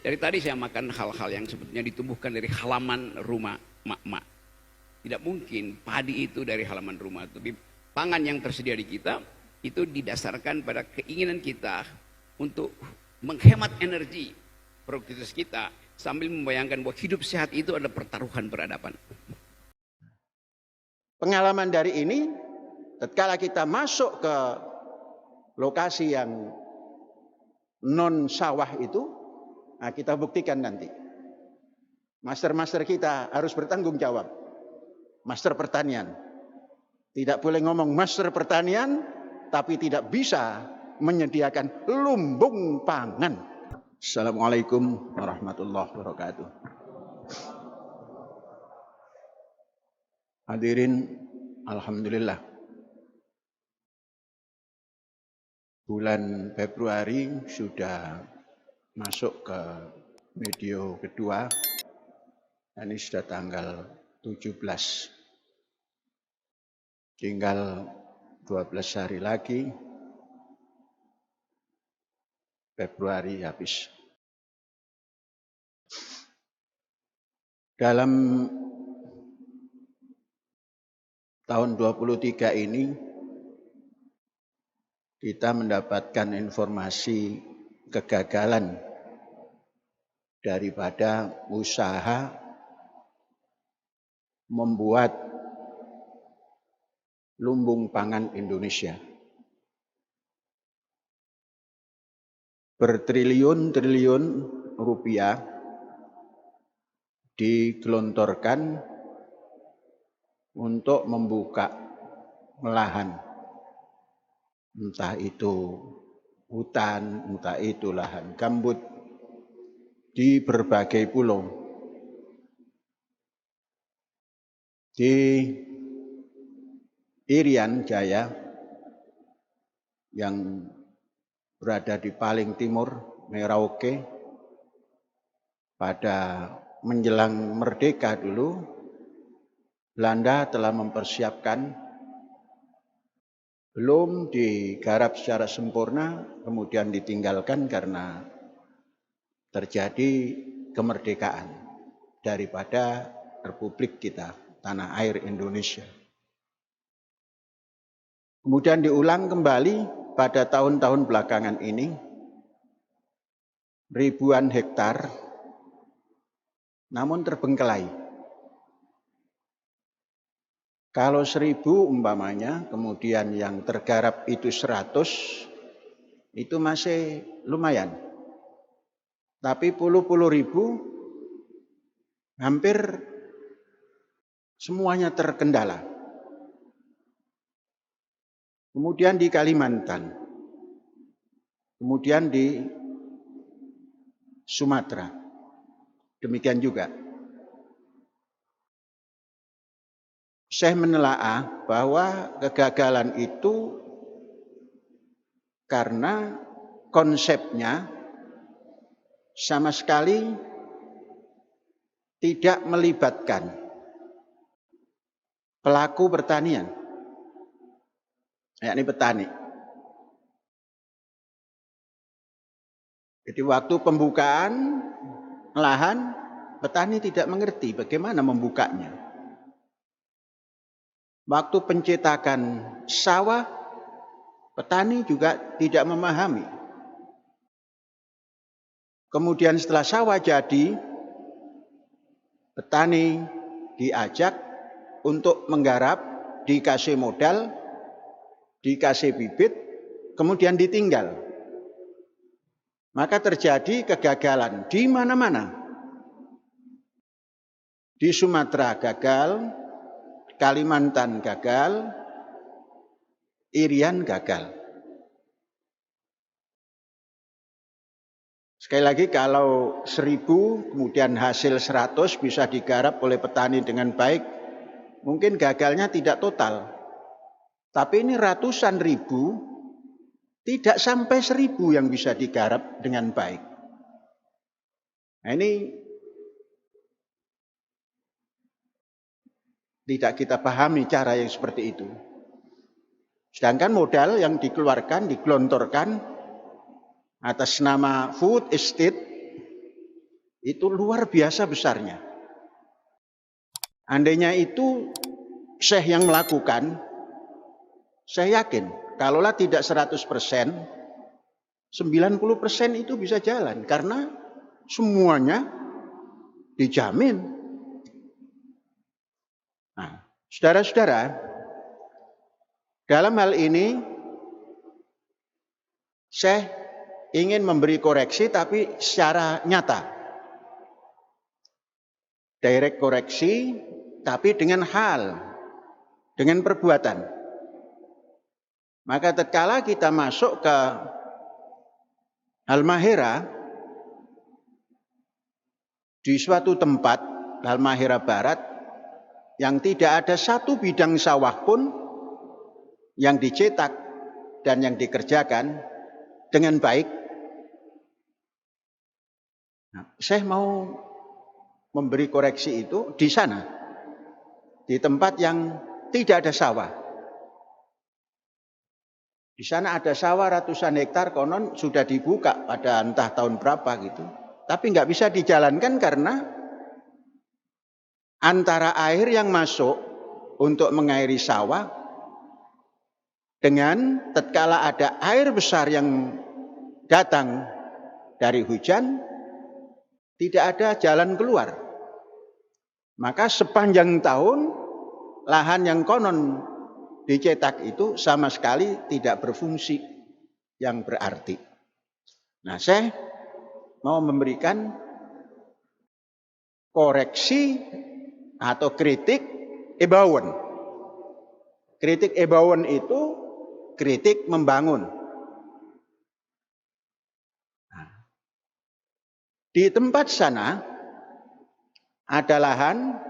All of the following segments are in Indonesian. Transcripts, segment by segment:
Dari tadi saya makan hal-hal yang sebetulnya ditumbuhkan dari halaman rumah mak-mak. Tidak mungkin padi itu dari halaman rumah. Tapi pangan yang tersedia di kita itu didasarkan pada keinginan kita untuk menghemat energi produktivitas kita sambil membayangkan bahwa hidup sehat itu adalah pertaruhan peradaban. Pengalaman dari ini, tatkala kita masuk ke lokasi yang non sawah itu, nah kita buktikan nanti. Master-master kita harus bertanggung jawab. Master pertanian. Tidak boleh ngomong master pertanian, tapi tidak bisa menyediakan lumbung pangan. Assalamualaikum warahmatullahi wabarakatuh. Hadirin, alhamdulillah. Bulan Februari sudah masuk ke medio kedua. Ini sudah tanggal 17. Tinggal 12 hari lagi Februari habis. Dalam tahun 23 ini kita mendapatkan informasi kegagalan daripada usaha membuat lumbung pangan Indonesia. Bertriliun-triliun rupiah digelontorkan untuk membuka lahan. Entah itu hutan, entah itu lahan gambut di berbagai pulau. Di Irian Jaya yang berada di paling timur Merauke, pada menjelang merdeka dulu, Belanda telah mempersiapkan, belum digarap secara sempurna, kemudian ditinggalkan karena terjadi kemerdekaan daripada Republik kita, tanah air Indonesia. Kemudian diulang kembali pada tahun-tahun belakangan ini, ribuan hektar, namun terbengkelai. Kalau 1000 umpamanya, kemudian yang tergarap itu 100, itu masih lumayan. Tapi puluh-puluh ribu, hampir semuanya terkendala. Kemudian di Kalimantan, kemudian di Sumatera, demikian juga. Saya menelaah bahwa kegagalan itu karena konsepnya sama sekali tidak melibatkan pelaku pertanian, yakni petani. Jadi waktu pembukaan lahan, petani tidak mengerti bagaimana membukanya. Waktu pencetakan sawah, petani juga tidak memahami. Kemudian setelah sawah jadi, petani diajak untuk menggarap, dikasih modal, dikasih bibit, kemudian ditinggal. Maka terjadi kegagalan di mana-mana. Di Sumatera gagal, Kalimantan gagal, Irian gagal. Sekali lagi, kalau 1000 kemudian hasil 100 bisa digarap oleh petani dengan baik, mungkin gagalnya tidak total. Tapi ini ratusan ribu, tidak sampai 1000 yang bisa digarap dengan baik. Nah, ini tidak kita pahami cara yang seperti itu. Sedangkan modal yang dikeluarkan, digelontorkan atas nama food estate, Itu luar biasa besarnya. Andainya itu Syekh yang melakukan, saya yakin kalaulah tidak 100%, 90% itu bisa jalan karena semuanya dijamin. Nah, saudara-saudara, dalam hal ini Syekh ingin memberi koreksi tapi secara nyata. Direct koreksi tapi dengan hal, dengan perbuatan. Maka tatkala kita masuk ke Halmahera, di suatu tempat Halmahera Barat yang tidak ada satu bidang sawah pun yang dicetak dan yang dikerjakan dengan baik. Nah, saya mau memberi koreksi itu di sana, di tempat yang tidak ada sawah. Di sana ada sawah ratusan hektar, konon sudah dibuka pada entah tahun berapa gitu. Tapi nggak bisa dijalankan karena antara air yang masuk untuk mengairi sawah dengan tatkala ada air besar yang datang dari hujan, tidak ada jalan keluar. Maka sepanjang tahun lahan yang konon dicetak itu sama sekali tidak berfungsi yang berarti. Nah, saya mau memberikan koreksi atau kritik Ebawen. Kritik Ebawen itu kritik membangun. Nah, di tempat sana ada lahan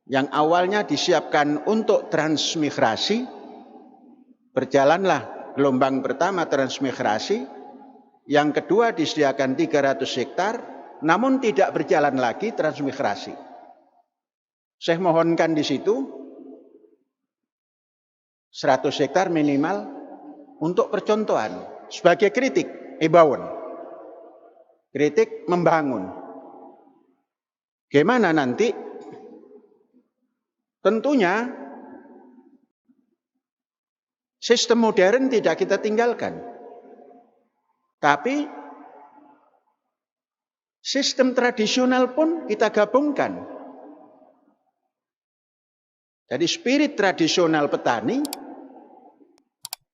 yang awalnya disiapkan untuk transmigrasi. Berjalanlah gelombang pertama transmigrasi, yang kedua disediakan 300 hektar, namun tidak berjalan lagi transmigrasi. Saya mohonkan di situ 100 hektar minimal untuk percontohan sebagai kritik Ebawen. Kritik membangun. Gimana nanti? Tentunya sistem modern tidak kita tinggalkan. Tapi sistem tradisional pun kita gabungkan. Jadi spirit tradisional petani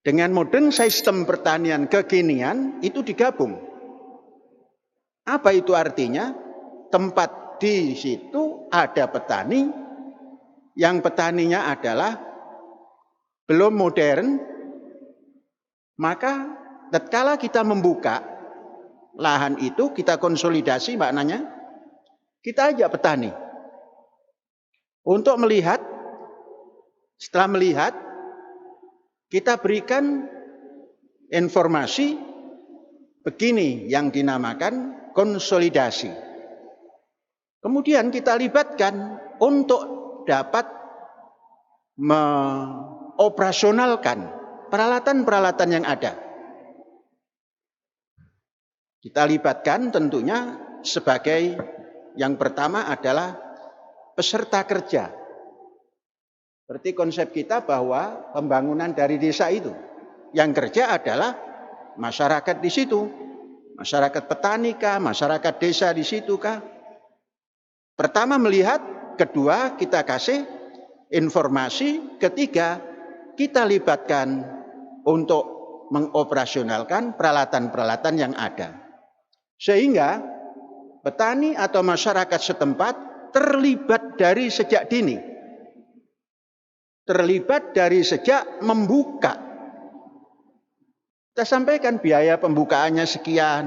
dengan modern sistem pertanian kekinian itu digabung. Apa itu artinya? Tempat di situ ada petani, yang petaninya adalah belum modern, maka tatkala kita membuka lahan itu, kita konsolidasi maknanya, kita ajak petani untuk melihat. Setelah melihat, kita berikan informasi begini yang dinamakan konsolidasi. Kemudian kita libatkan untuk dapat mengoperasionalkan peralatan-peralatan yang ada. Kita libatkan tentunya sebagai yang pertama adalah peserta kerja. Seperti konsep kita bahwa pembangunan dari desa itu, yang kerja adalah masyarakat di situ, masyarakat petani kah, masyarakat desa di situ kah. Pertama melihat, kedua kita kasih informasi, ketiga kita libatkan untuk mengoperasionalkan peralatan-peralatan yang ada. Sehingga petani atau masyarakat setempat terlibat dari sejak dini. Terlibat dari sejak membuka. Kita sampaikan biaya pembukaannya sekian.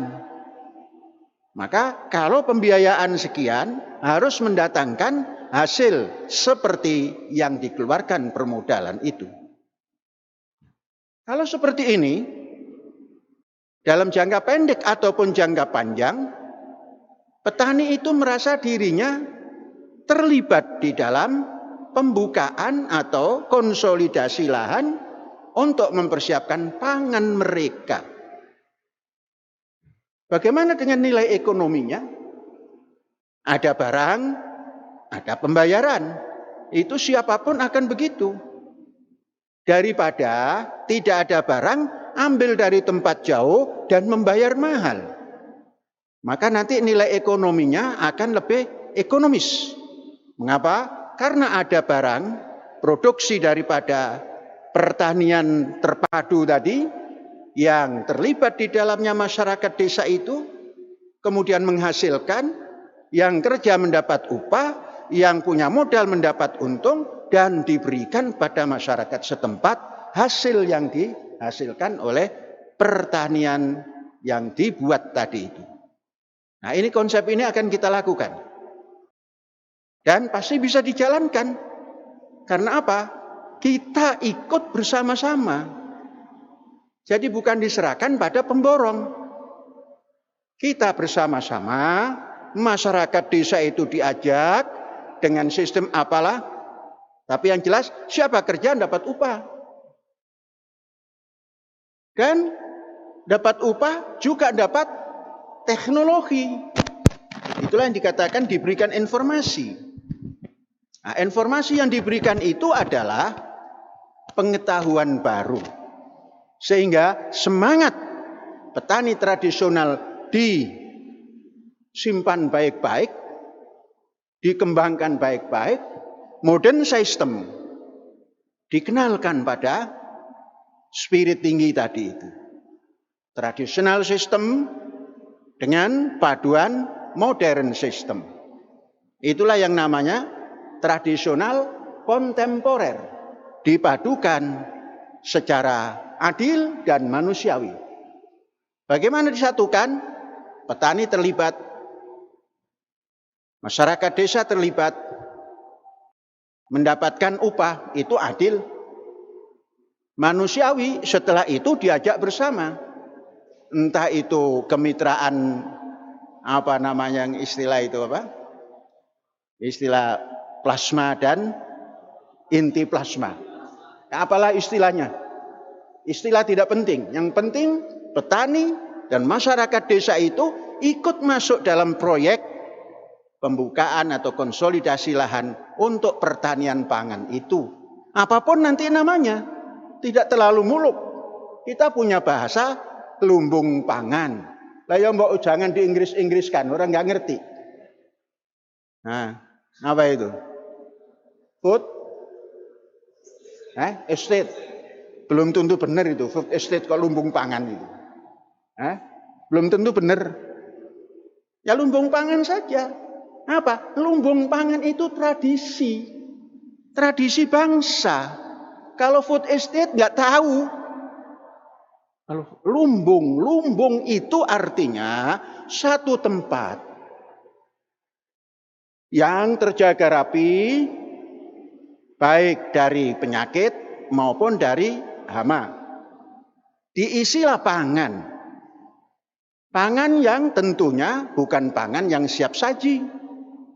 Maka kalau pembiayaan sekian harus mendatangkan hasil seperti yang dikeluarkan permodalan itu. Kalau seperti ini, dalam jangka pendek ataupun jangka panjang, petani itu merasa dirinya terlibat di dalam pembukaan atau konsolidasi lahan untuk mempersiapkan pangan mereka. Bagaimana dengan nilai ekonominya? Ada barang, ada pembayaran. Itu siapapun akan begitu. Daripada tidak ada barang, ambil dari tempat jauh dan membayar mahal. Maka nanti nilai ekonominya akan lebih ekonomis. Mengapa? Karena ada barang, produksi daripada pertanian terpadu tadi, yang terlibat di dalamnya masyarakat desa itu, kemudian menghasilkan, yang kerja mendapat upah, yang punya modal mendapat untung, dan diberikan pada masyarakat setempat hasil yang dihasilkan oleh pertanian yang dibuat tadi itu. Nah, ini konsep ini akan kita lakukan. Dan pasti bisa dijalankan. Karena apa? Kita ikut bersama-sama. Jadi bukan diserahkan pada pemborong. Kita bersama-sama, masyarakat desa itu diajak dengan sistem apalah. Tapi yang jelas, siapa kerjaan dapat upah. Dan dapat upah juga dapat teknologi. Itulah yang dikatakan diberikan informasi. Nah, informasi yang diberikan itu adalah pengetahuan baru. Sehingga semangat petani tradisional disimpan baik-baik, dikembangkan baik-baik, modern system dikenalkan pada spirit tinggi tadi itu. Traditional system dengan paduan modern system. Itulah yang namanya tradisional kontemporer, dipadukan secara adil dan manusiawi. Bagaimana disatukan? Petani terlibat, masyarakat desa terlibat, mendapatkan upah, itu adil. Manusiawi, setelah itu diajak bersama. Entah itu kemitraan, apa namanya yang istilah itu apa? Istilah plasma dan inti plasma. Apalah istilahnya? Istilah tidak penting. Yang penting petani dan masyarakat desa itu ikut masuk dalam proyek pembukaan atau konsolidasi lahan untuk pertanian pangan itu. Apapun nanti namanya, tidak terlalu muluk. Kita punya bahasa lumbung pangan. Lah ya mbok jangan di Inggris-Inggriskan, orang nggak ngerti. Nah, apa itu? Food estate. Belum tentu benar itu, food estate kok lumbung pangan itu. Belum tentu benar. Ya lumbung pangan saja. Apa? Lumbung pangan itu tradisi. Tradisi bangsa. Kalau food estate nggak tahu. Kalau lumbung itu artinya satu tempat yang terjaga rapi, baik dari penyakit maupun dari hama. Diisilah pangan. Pangan yang tentunya bukan pangan yang siap saji,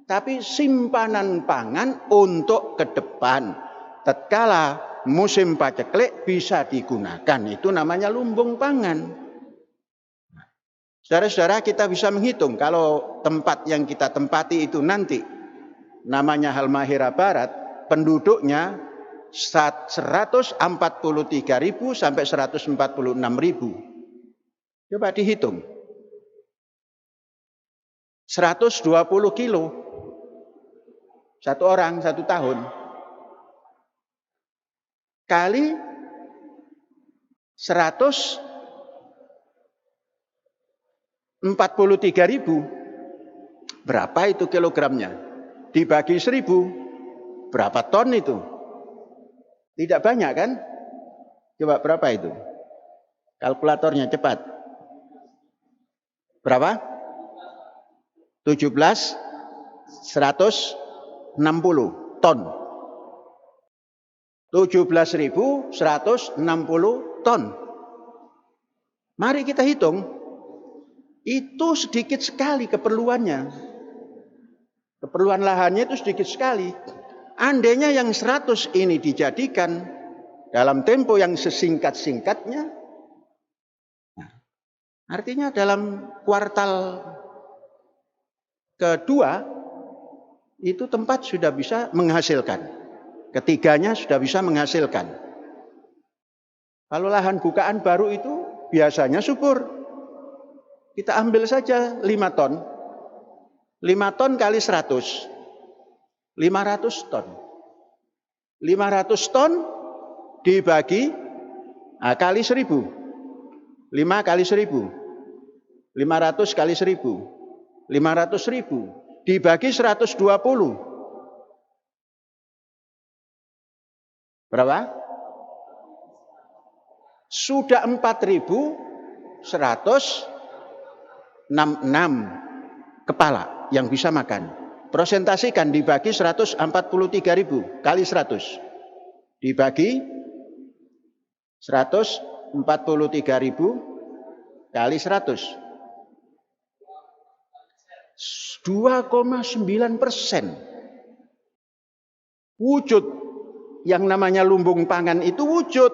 tapi simpanan pangan untuk ke depan. Tatkala musim paceklik bisa digunakan. Itu namanya lumbung pangan. Saudara-saudara, kita bisa menghitung kalau tempat yang kita tempati itu nanti namanya Halmahera Barat, penduduknya 143.000 sampai 146.000. Coba dihitung. 120 kilo. Satu orang, satu tahun. Kali 143.000. Berapa itu kilogramnya? Dibagi 1.000. Berapa ton itu? Tidak banyak kan? Coba berapa itu? Kalkulatornya cepat. Berapa? 17.160 ton. 17.160 ton. Mari kita hitung. Itu sedikit sekali keperluannya. Keperluan lahannya itu sedikit sekali. Andainya yang 100 ini dijadikan dalam tempo yang sesingkat-singkatnya, artinya dalam kuartal kedua itu tempat sudah bisa menghasilkan. Ketiganya sudah bisa menghasilkan. Kalau lahan bukaan baru itu biasanya subur. Kita ambil saja 5 ton. 5 ton kali 100. 500 ton. 500 ton dibagi kali 1000. 5 kali 1000. 500 kali 1000. 500.000 dibagi 120. Berapa? Sudah 4.166 kepala yang bisa makan. Prosentasikan dibagi 143.000 kali 100. Dibagi 143.000 kali 100. 2,9%. Wujud yang namanya lumbung pangan itu wujud.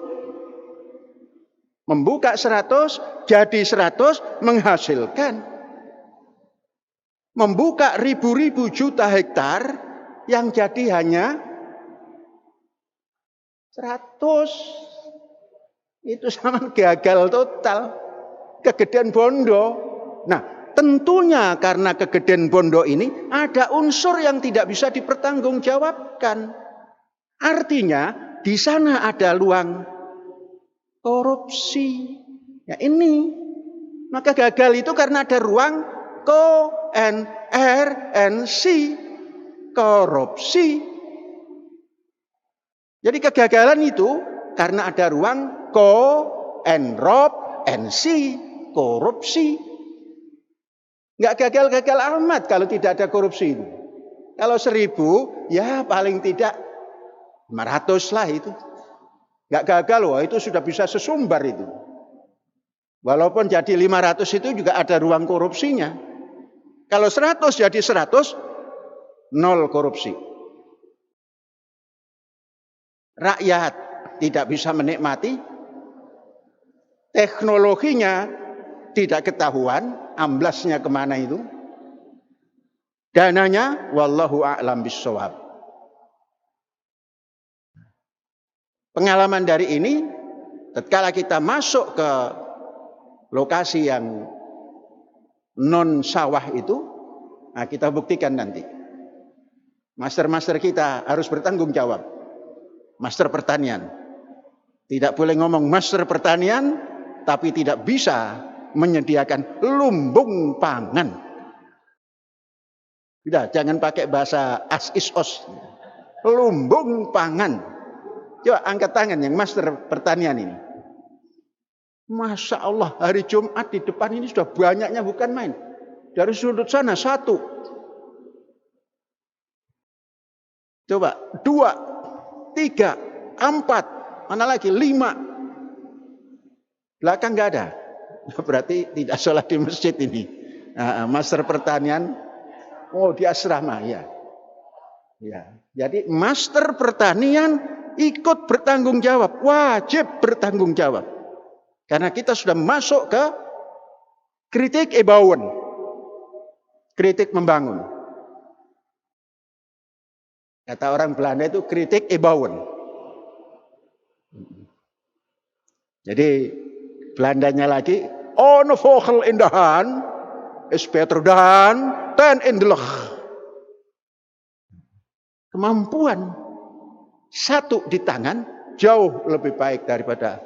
Membuka 100 jadi 100 menghasilkan. Membuka ribu-ribu juta hektar yang jadi hanya 100. Itu sama gagal total. Kegedean bondo. Nah, tentunya karena kegedean bondo ini ada unsur yang tidak bisa dipertanggungjawabkan. Artinya di sana ada ruang korupsi. Ya ini. Maka gagal itu karena ada ruang KNRNC. Korupsi. Jadi kegagalan itu karena ada ruang KNROP-NC. Korupsi. Nggak gagal-gagal amat kalau tidak ada korupsi itu. Kalau 1000, ya paling tidak 500 lah itu. Nggak gagal, wah itu sudah bisa sesumbar itu. Walaupun jadi 500 itu juga ada ruang korupsinya. Kalau 100 jadi 100, 0 korupsi. Rakyat tidak bisa menikmati. Teknologinya tidak ketahuan. Amblasnya kemana itu? Dananya wallahu a'lam bissawab. Pengalaman dari ini, tatkala kita masuk ke lokasi yang non sawah itu, nah kita buktikan nanti. Master-master kita harus bertanggung jawab. Master pertanian. Tidak boleh ngomong master pertanian, tapi tidak bisa menyediakan lumbung pangan. Tidak, jangan pakai bahasa as-is-os. Lumbung pangan. Coba angkat tangan yang master pertanian ini. Masya Allah, hari Jumat di depan ini sudah banyaknya, bukan main. Dari sudut sana 1. Coba 2, 3, 4, mana lagi 5. Belakang nggak ada. Berarti tidak sholat di masjid ini. Master pertanian, di asrama ya. Ya. Jadi master pertanian ikut bertanggung jawab, wajib bertanggung jawab. Karena kita sudah masuk ke kritik ebauwen. Kritik membangun. Kata orang Belanda itu kritik ebauwen. Jadi Belandanya lagi, on vogel in the hand is better than 10 in the leg. Kemampuan 1 di tangan jauh lebih baik daripada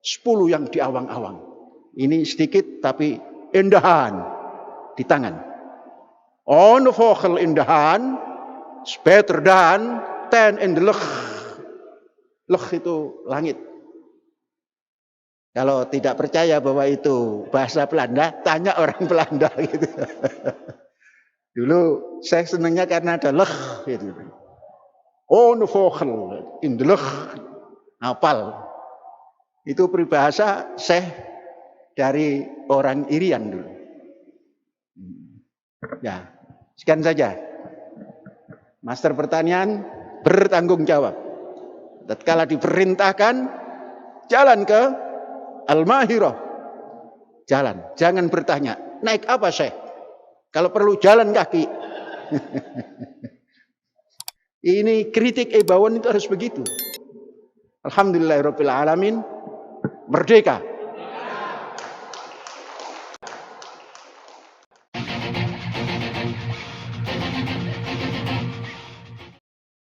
10 yang di awang-awang. Ini sedikit tapi in the hand, di tangan. On vogel in the hand is better than 10 in the leg. Leg itu langit. Kalau tidak percaya bahwa itu bahasa Belanda, tanya orang Belanda gitu. Dulu saya senangnya karena ada leg gitu. On vogel in the leg. Hafal. Itu peribahasa saya dari orang Irian dulu. Ya, sekian saja. Master pertanian bertanggung jawab. Tatkala diperintahkan jalan ke Al-Mahirah. Jalan, jangan bertanya, naik apa Syekh? Kalau perlu jalan kaki. Ini kritik Ebawan itu harus begitu. Alhamdulillahirabbil alamin. Merdeka.